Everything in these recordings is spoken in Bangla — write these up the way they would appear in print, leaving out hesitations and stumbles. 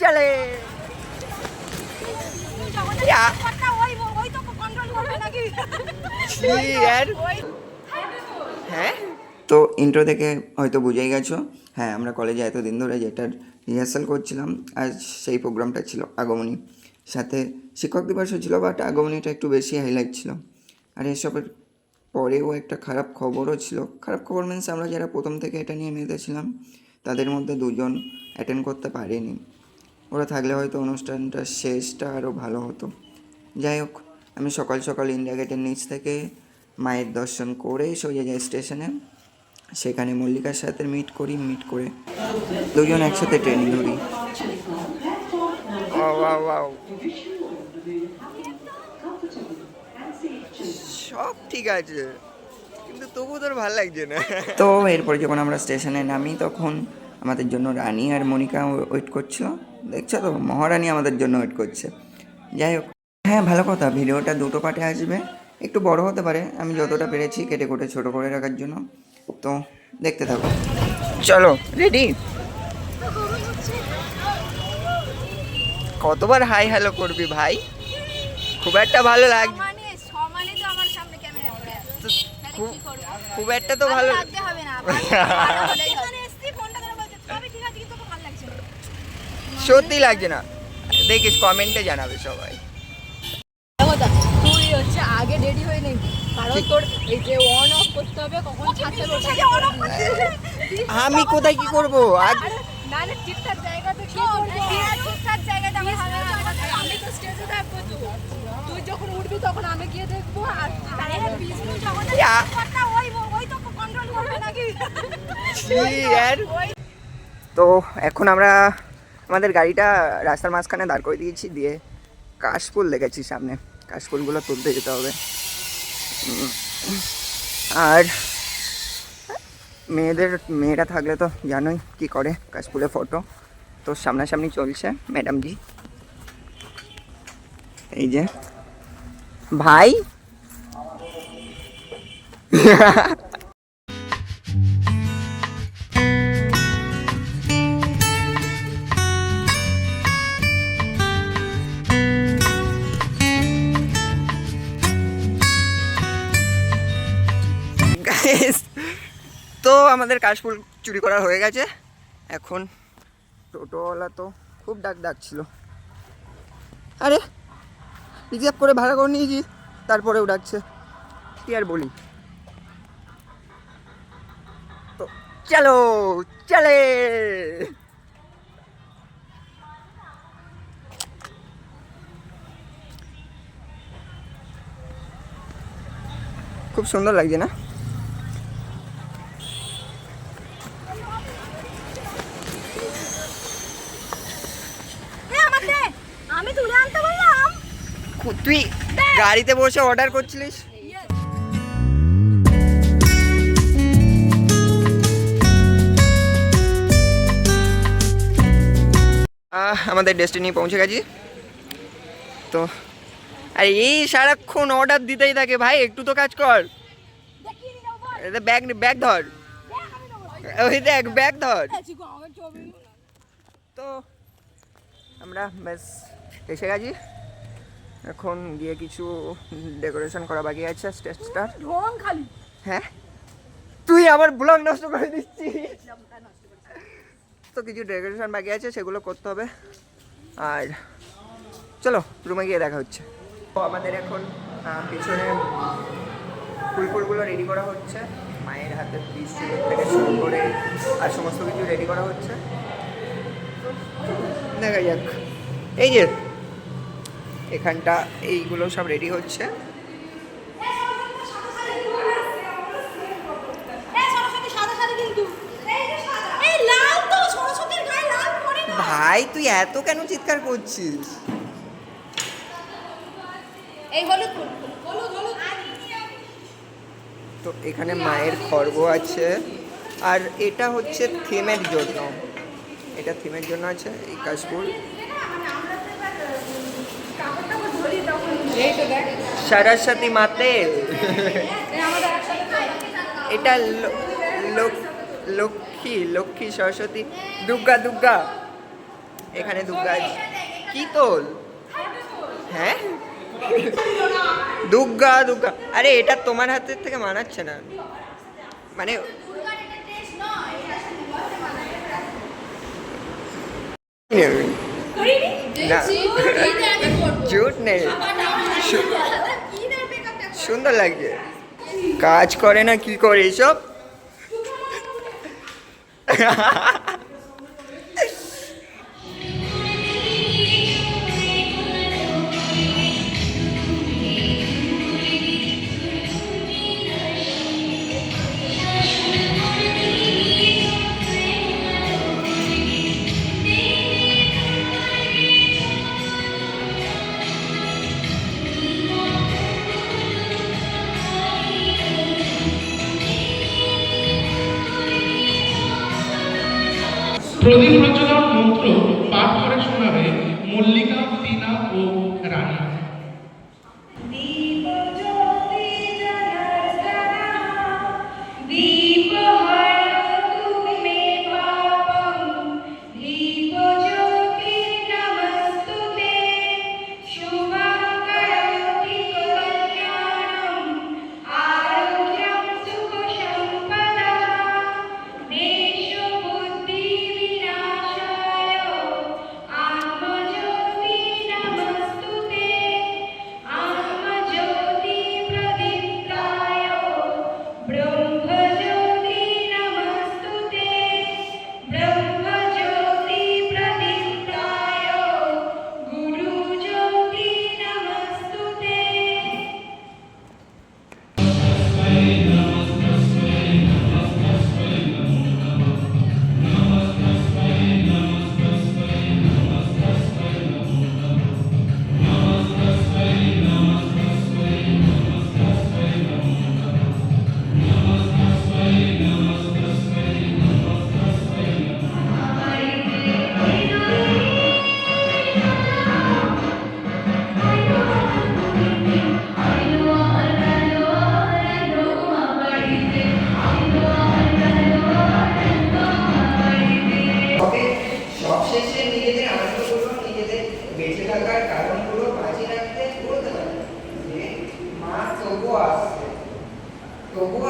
চলে হ্যাঁ, তো ইন্ট্রো দেখে হয়তো বুঝেই গেছো। হ্যাঁ, আমরা কলেজে এতদিন ধরে যেটার রিহার্সাল করছিলাম, আজ সেই প্রোগ্রামটা ছিল আগমনী। সাথে শিক্ষক দিবসও ছিল, বাট আগমনীটা একটু বেশি হাইলাইট ছিল। আর এসবের পরেও একটা খারাপ খবরও ছিল। খারাপ খবর মিনস আমরা যারা প্রথম থেকে এটা নিয়ে মেতেছিলাম তাদের মধ্যে দুজন অ্যাটেন্ড করতে পারেনি। ওরা থাকলে হয়তো অনুষ্ঠানটা শেষটা আরও ভালো হতো। যাই হোক, আমি সকাল সকাল ইন্ডিয়া গেটের নিচ থেকে মায়ের দর্শন করে সোজা যাই স্টেশনে। সেখানে মল্লিকার সাথে মিট করে দুজন একসাথে ট্রেন ধরি। সব ঠিক আছে, কিন্তু তবু তোর ভালো লাগছে না। তো এরপরে যখন আমরা স্টেশনে নামি তখন আমাদের জন্য রানী আর মনিকা ওয়েট করছিল। দেখছো তো, মহারানী আমাদের জন্য ওয়েট করছে। যাই হোক, হ্যাঁ ভালো কথা, ভিডিওটা দুটো পার্টে আসবে, একটু বড় হতে পারে, আমি যতটা পেরেছি কেটে কুটে ছোটো করে রাখার জন্য। তো দেখতে থাকো। চলো, রেডি? কতবার হাই হ্যালো করবি ভাই? খুব একটা ভালো লাগবে, খুব একটা তো ভালো সত্যি লাগছে না। দেখিস কমেন্টে জানাবে সবাই। তুই হচ্ছে আগে রেডি হয়ে নেই, কারণ তোর এই যে অন অফ করতে হবে, কখন ছাড়তে হবে। আমি কোথায় কি করব? না না, ঠিকঠাক জায়গাতে কি করব? ঠিকঠাক জায়গাতে আমি তো স্টেজে থাকবো, তুই যখন উঠবি তখন আমি গিয়ে দেখবো। আর বিষ্ণু যখন ওই তো কন্ট্রোল করবে নাকি? তো এখন আমরা আমাদের গাড়িটা রাস্তার মাঝখানে দাঁড় করে দিয়েছি, দিয়ে কাশফুল দেখেছি সামনে, কাশফুলগুলো তুলতে যেতে হবে। আর মেয়েরা থাকলে তো জানোই কি করে, কাশফুলের ফটো। তো সামনাসামনি চলছে ম্যাডামজি, এই যে ভাই। তো আমাদের কাশফুল চুরি করা হয়ে গেছে। এখন টোটোওয়ালা তো খুব ডাকছিল, আরে রিজার্ভ করে ভাড়া করে নিয়েছি, তারপরেও ডাকছে, কি আর বলি। তো চলো চলে। খুব সুন্দর লাগছে না? আমি তুলে আনতে বললাম, তুই গাড়িতে বসে অর্ডার করছিলিস। আমাদের ডেস্টিনি পৌঁছে গেছি। তো আর এই সারাক্ষণ অর্ডার দিতেই থাকে ভাই, একটু তো কাজ কর। ব্যাগ ধর, ওই দেখ ব্যাগ ধর। তো আমরা ব্যাস এসে গেছি, এখন গিয়ে কিছু ডেকোরেশন করা বাকি আছে স্টেজটার। হ্যাঁ, তুই আবার ব্লগ নষ্ট করে দিচ্ছিস। তো কিছু ডেকোরেশন বাকি আছে, সেগুলো করতে হবে। আর চলো রুমে গিয়ে দেখা হচ্ছে। তো আমাদের এখন পিছনে ফুলগুলো রেডি করা হচ্ছে, মায়ের হাতে বৃষ্টি থেকে শুরু করে আর সমস্ত কিছু রেডি করা হচ্ছে। দেখা যাক, এই যে এখানটা এইগুলো সব রেডি হচ্ছে। ভাই তুই এত কেন চিৎকার করছিস? তো এখানে মায়ের খড়গ আছে, আর এটা হচ্ছে থিমের জন্য, এটা থিমের জন্য আছে এই কাশফুল। সরস্বতী মাতে এটা লক্ষ্মী সরস্বতী দুর্গা এখানে দুর্গা কি তোল হ্যাঁ দুর্গা দুর্গা আরে এটা তোমার হাতের থেকে মানাচ্ছে না মানে না জুট নেই সুন্দর লাগছে কাজ করে না কি করে এসব প্রদীপ প্রজ্বলন মন্ত্র পাঠ করে শোনাবে মল্লিকা, টিনা ও রানী। সবশেষে নিজেদের আনন্দগুলো নিজেদের বেঁচে থাকার কারণগুলো বাঁচিয়ে রাখতে বলতে পারি যে মা তবুও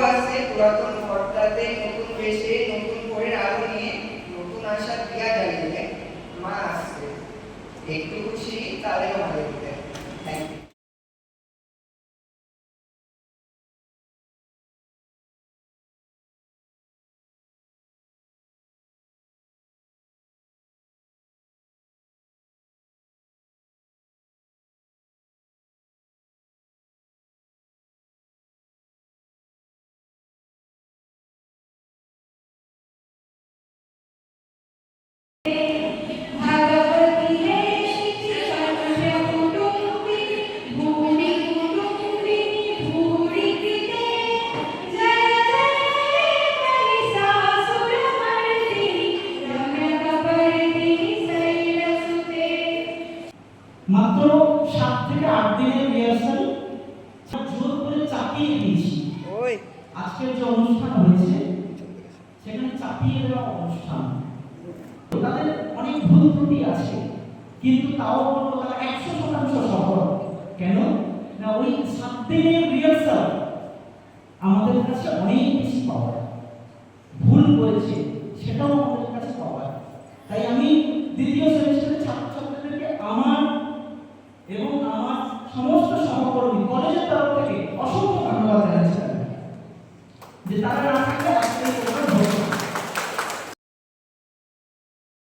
আসছে পুরাতন ঘরটাতে নতুন বেশে নতুন করে আলো নিয়ে নতুন আশা দিয়া জ্বালিয়ে মা আসছে একটু খুশি তাদেরও ভালো দিতে থ্যাংক ইউ মাত্র 7 থেকে 8 দিনের রিহার্সাল জোর করে চাপিয়ে দিয়েছি। ওই আজকের যে অনুষ্ঠান হয়েছে সেখানে চাপিয়ে দেওয়া অনুষ্ঠান, তাদের অনেক ভুল ত্রুটি আছে, কিন্তু তাও বলবো তারা 100% সফল। কেন না ওই 7 দিনের রিহার্সাল আমাদের কাছে অনেক বেশি পাওয়ার। ভুল করেছে সেটাও আমাদের কাছে পাওয়ার। তাই আমি দ্বিতীয় সেমিস্টারের ছাত্রছাত্রীদেরকে আমার এবং আমার সমস্ত সহকর্মী কলেজের তরফ থেকে অসংখ্য ধন্যবাদ জানাচ্ছি যে তারা